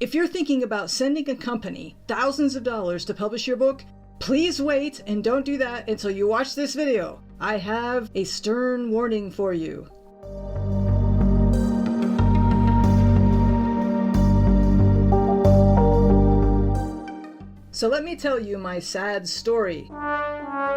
If you're thinking about sending a company thousands of dollars to publish your book, please wait and don't do that until you watch this video. I have a stern warning for you. So let me tell you my sad story. I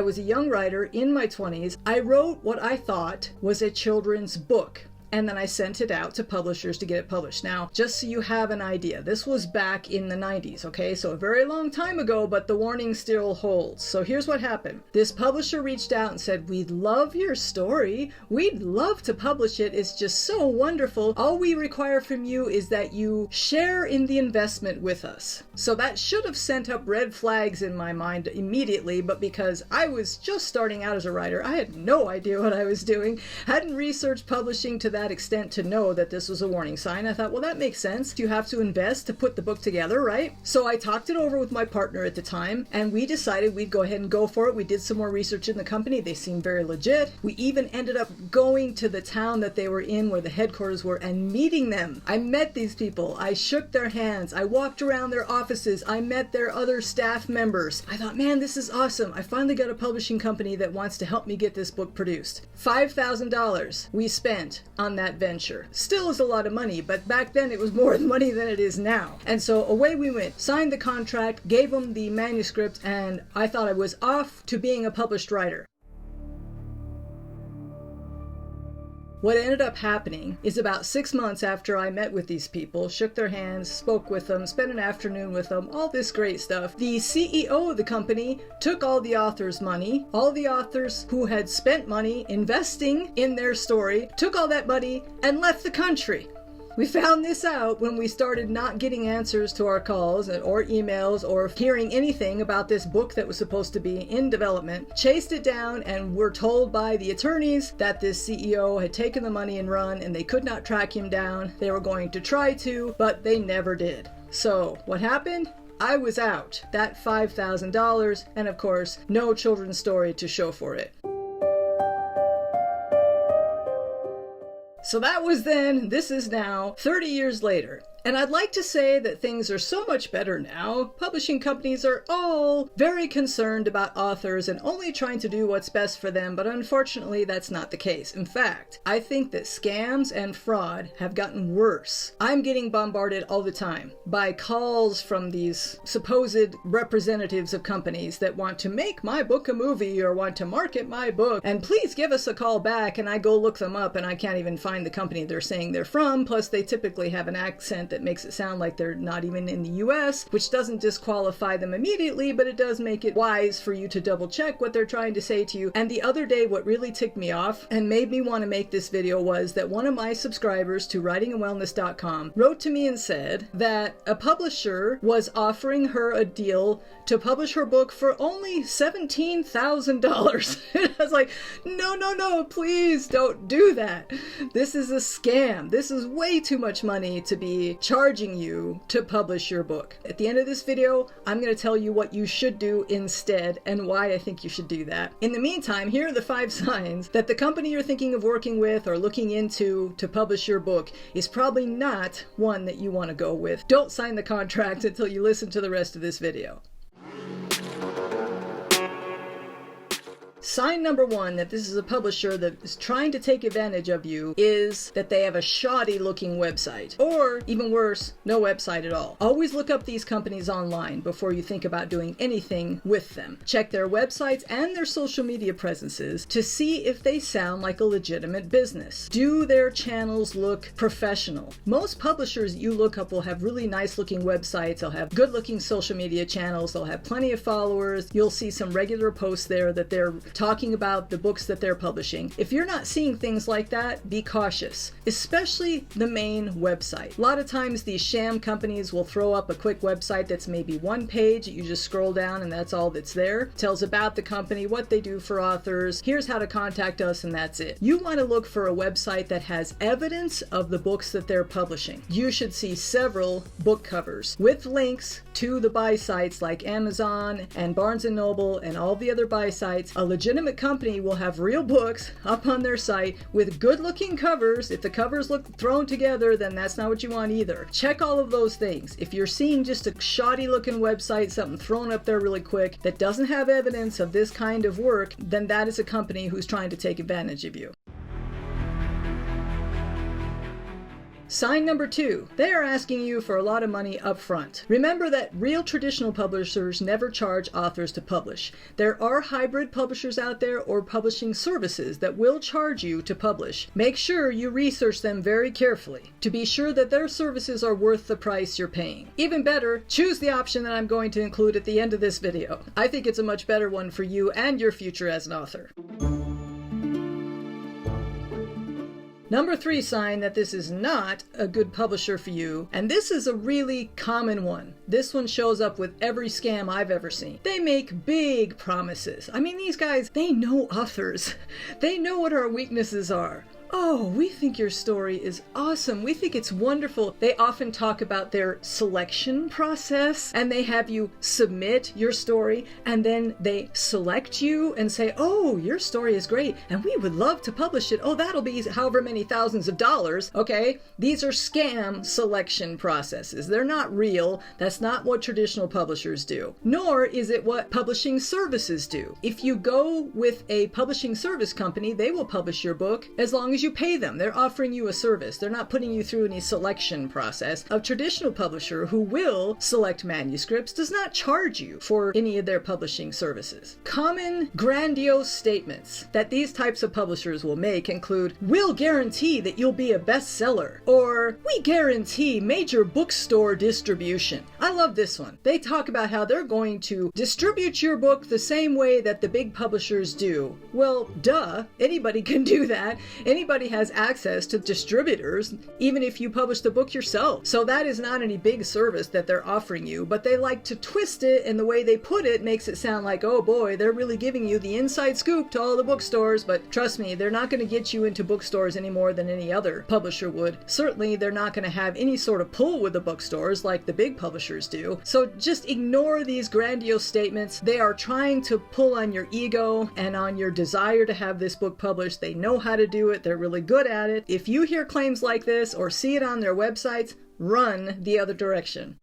was a young writer in my 20s. I wrote what I thought was a children's book, and then I sent it out to publishers to get it published. Now, just so you have an idea, this was back in the 90s, okay? So a very long time ago, but the warning still holds. So here's what happened. This publisher reached out and said, "We'd love your story. We'd love to publish it. It's just so wonderful. All we require from you is that you share in the investment with us." So that should have sent up red flags in my mind immediately, but because I was just starting out as a writer, I had no idea what I was doing, hadn't researched publishing to that extent to know that this was a warning sign. I thought, well, that makes sense. You have to invest to put the book together, right? So I talked it over with my partner at the time, and we decided we'd go ahead and go for it. We did some more research in the company. They seemed very legit. We even ended up going to the town that they were in, where the headquarters were, and meeting them. I met these people. I shook their hands. I walked around their offices. I met their other staff members. I thought, man, this is awesome. I finally got a publishing company that wants to help me get this book produced. $5,000 we spent on that venture. Still is a lot of money, but back then it was more money than it is now. And so away we went, signed the contract, gave them the manuscript, and I thought I was off to being a published writer. What ended up happening is about 6 months after I met with these people, shook their hands, spoke with them, spent an afternoon with them, all this great stuff, the CEO of the company took all the authors' money, all the authors who had spent money investing in their story, took all that money and left the country. We found this out when we started not getting answers to our calls or emails or hearing anything about this book that was supposed to be in development. Chased it down, and were told by the attorneys that this CEO had taken the money and run, and they could not track him down. They were going to try to, but they never did. So what happened? I was out. That $5,000, and of course, no children's story to show for it. So that was then, this is now, 30 years later. And I'd like to say that things are so much better now. Publishing companies are all very concerned about authors and only trying to do what's best for them, but unfortunately that's not the case. In fact, I think that scams and fraud have gotten worse. I'm getting bombarded all the time by calls from these supposed representatives of companies that want to make my book a movie or want to market my book, and please give us a call back. And I go look them up and I can't even find the company they're saying they're from, plus they typically have an accent that makes it sound like they're not even in the US, which doesn't disqualify them immediately, but it does make it wise for you to double check what they're trying to say to you. And the other day, what really ticked me off and made me want to make this video was that one of my subscribers to writingandwellness.com wrote to me and said that a publisher was offering her a deal to publish her book for only $17,000. I was like, no, please don't do that. This is a scam. This is way too much money to be charging you to publish your book. At the end of this video, I'm going to tell you what you should do instead and why I think you should do that. In the meantime, here are the 5 signs that the company you're thinking of working with or looking into to publish your book is probably not one that you want to go with. Don't sign the contract until you listen to the rest of this video. Sign number 1 that this is a publisher that is trying to take advantage of you is that they have a shoddy looking website, or even worse, no website at all. Always look up these companies online before you think about doing anything with them. Check their websites and their social media presences to see if they sound like a legitimate business. Do their channels look professional? Most publishers you look up will have really nice looking websites. They'll have good looking social media channels. They'll have plenty of followers. You'll see some regular posts there that they're talking about the books that they're publishing. If you're not seeing things like that, be cautious, especially the main website. A lot of times these sham companies will throw up a quick website that's maybe 1 page. You just scroll down and that's all that's there. Tells about the company, what they do for authors, here's how to contact us, and that's it. You want to look for a website that has evidence of the books that they're publishing. You should see several book covers with links to the buy sites like Amazon and Barnes & Noble and all the other buy sites, a legitimate company will have real books up on their site with good-looking covers. If the covers look thrown together, then that's not what you want either. Check all of those things. If you're seeing just a shoddy-looking website, something thrown up there really quick that doesn't have evidence of this kind of work, then that is a company who's trying to take advantage of you. Sign number 2, they are asking you for a lot of money up front. Remember that real traditional publishers never charge authors to publish. There are hybrid publishers out there or publishing services that will charge you to publish. Make sure you research them very carefully to be sure that their services are worth the price you're paying. Even better, choose the option that I'm going to include at the end of this video. I think it's a much better one for you and your future as an author. Number 3 sign that this is not a good publisher for you, and this is a really common one. This one shows up with every scam I've ever seen. They make big promises. I mean, these guys, they know authors. They know what our weaknesses are. Oh, we think your story is awesome. We think it's wonderful. They often talk about their selection process, and they have you submit your story, and then they select you and say, oh, your story is great, and we would love to publish it. Oh, that'll be however many thousands of dollars. Okay, these are scam selection processes. They're not real. That's not what traditional publishers do, nor is it what publishing services do. If you go with a publishing service company, they will publish your book as long as you pay them. They're offering you a service. They're not putting you through any selection process. A traditional publisher who will select manuscripts does not charge you for any of their publishing services. Common grandiose statements that these types of publishers will make include, we'll guarantee that you'll be a bestseller, or we guarantee major bookstore distribution. I love this one. They talk about how they're going to distribute your book the same way that the big publishers do. Well, duh. Anybody can do that. Anybody has access to distributors, even if you publish the book yourself. So that is not any big service that they're offering you, but they like to twist it, and the way they put it makes it sound like, oh boy, they're really giving you the inside scoop to all the bookstores. But trust me, they're not going to get you into bookstores any more than any other publisher would. Certainly, they're not going to have any sort of pull with the bookstores like the big publishers do. So just ignore these grandiose statements. They are trying to pull on your ego and on your desire to have this book published. They know how to do it. They're really good at it. If you hear claims like this or see it on their websites, run the other direction.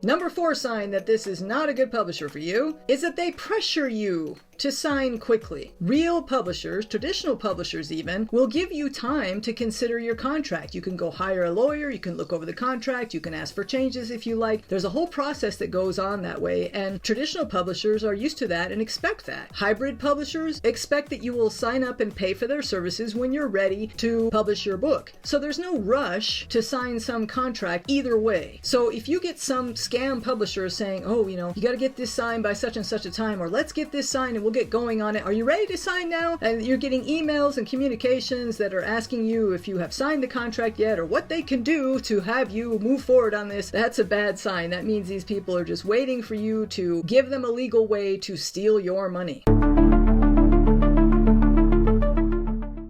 Number 4 sign that this is not a good publisher for you is that they pressure you to sign quickly. Real publishers, traditional publishers even, will give you time to consider your contract. You can go hire a lawyer, you can look over the contract, you can ask for changes if you like. There's a whole process that goes on that way, and traditional publishers are used to that and expect that. Hybrid publishers expect that you will sign up and pay for their services when you're ready to publish your book. So there's no rush to sign some contract either way. So if you get some scam publisher saying, oh, you got to get this signed by such and such a time, or let's get this signed and we'll get going on it. Are you ready to sign now? And you're getting emails and communications that are asking you if you have signed the contract yet or what they can do to have you move forward on this. That's a bad sign. That means these people are just waiting for you to give them a legal way to steal your money.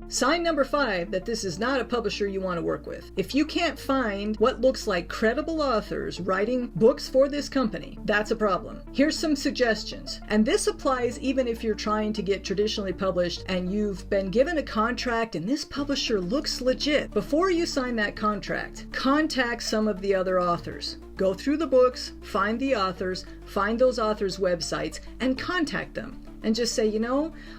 Sign number 5 that this is not a publisher you want to work with. If you can't find what looks like credible authors writing books for this company, that's a problem. Here's some suggestions. And this applies even if you're trying to get traditionally published and you've been given a contract and this publisher looks legit. Before you sign that contract, contact some of the other authors. Go through the books, find the authors, find those authors' websites, and contact them. And just say,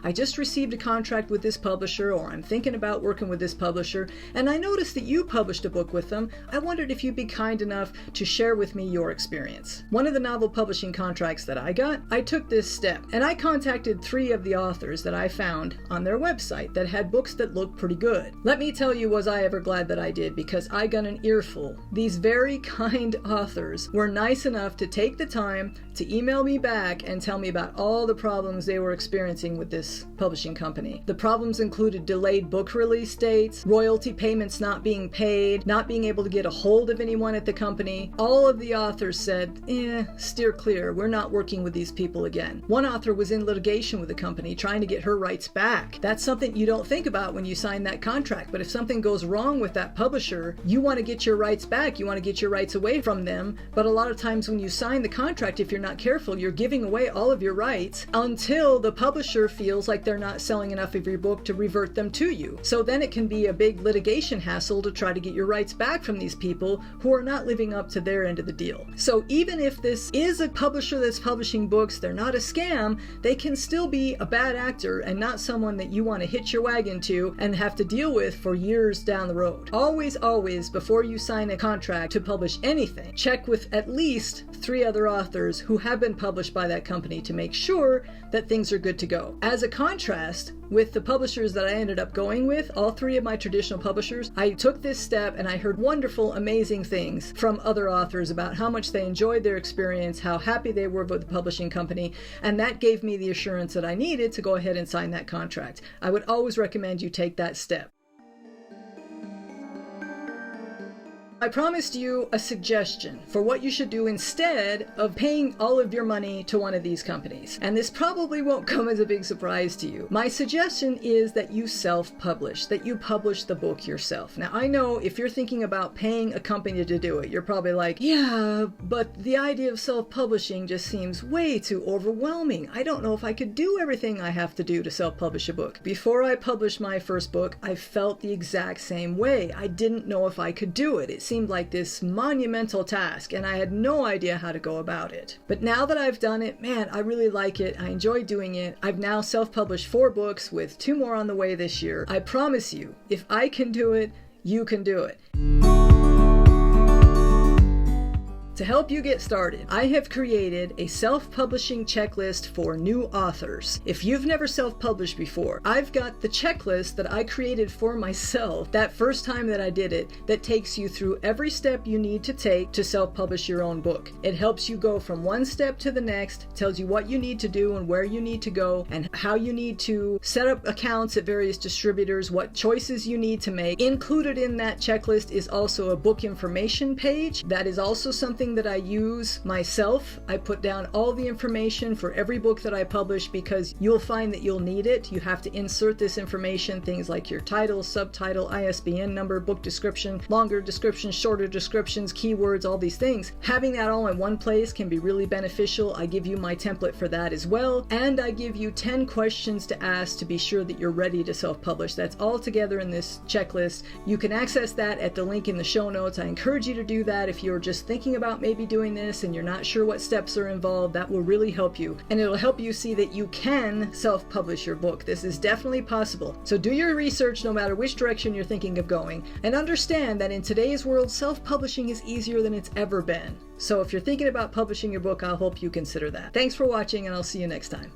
I just received a contract with this publisher, or I'm thinking about working with this publisher, and I noticed that you published a book with them. I wondered if you'd be kind enough to share with me your experience. One of the novel publishing contracts that I got, I took this step, and I contacted 3 of the authors that I found on their website that had books that looked pretty good. Let me tell you, was I ever glad that I did, because I got an earful. These very kind authors were nice enough to take the time to email me back and tell me about all the problems they they were experiencing with this publishing company. The problems included delayed book release dates, royalty payments not being paid, not being able to get a hold of anyone at the company. All of the authors said, steer clear, we're not working with these people again. One author was in litigation with the company trying to get her rights back. That's something you don't think about when you sign that contract, but if something goes wrong with that publisher, you want to get your rights back, you want to get your rights away from them, but a lot of times when you sign the contract, if you're not careful, you're giving away all of your rights until the publisher feels like they're not selling enough of your book to revert them to you. So then it can be a big litigation hassle to try to get your rights back from these people who are not living up to their end of the deal. So even if this is a publisher that's publishing books, they're not a scam, they can still be a bad actor and not someone that you want to hitch your wagon to and have to deal with for years down the road. Always, always, before you sign a contract to publish anything, check with at least 3 other authors who have been published by that company to make sure that things are good to go. As a contrast, with the publishers that I ended up going with, all 3 of my traditional publishers, I took this step and I heard wonderful, amazing things from other authors about how much they enjoyed their experience, how happy they were with the publishing company, and that gave me the assurance that I needed to go ahead and sign that contract. I would always recommend you take that step. I promised you a suggestion for what you should do instead of paying all of your money to one of these companies. And this probably won't come as a big surprise to you. My suggestion is that you self-publish, that you publish the book yourself. Now, I know if you're thinking about paying a company to do it, you're probably like, yeah, but the idea of self-publishing just seems way too overwhelming. I don't know if I could do everything I have to do to self-publish a book. Before I published my first book, I felt the exact same way. I didn't know if I could do it. It seemed like this monumental task, and I had no idea how to go about it. But now that I've done it, man, I really like it. I enjoy doing it. I've now self-published 4 books with 2 more on the way this year. I promise you, if I can do it, you can do it. To help you get started, I have created a self-publishing checklist for new authors. If you've never self-published before, I've got the checklist that I created for myself that first time that I did it that takes you through every step you need to take to self-publish your own book. It helps you go from one step to the next, tells you what you need to do and where you need to go and how you need to set up accounts at various distributors, what choices you need to make. Included in that checklist is also a book information page. That is also something that I use myself. I put down all the information for every book that I publish because you'll find that you'll need it. You have to insert this information, things like your title, subtitle, ISBN number, book description, longer descriptions, shorter descriptions, keywords, all these things. Having that all in one place can be really beneficial. I give you my template for that as well. And I give you 10 questions to ask to be sure that you're ready to self-publish. That's all together in this checklist. You can access that at the link in the show notes. I encourage you to do that if you're just thinking about maybe doing this and you're not sure what steps are involved. That will really help you, and it'll help you see that you can self-publish your book. This is definitely possible. So do your research no matter which direction you're thinking of going, and understand that in today's world, self-publishing is easier than it's ever been. So if you're thinking about publishing your book, I'll hope you consider that. Thanks for watching, and I'll see you next time.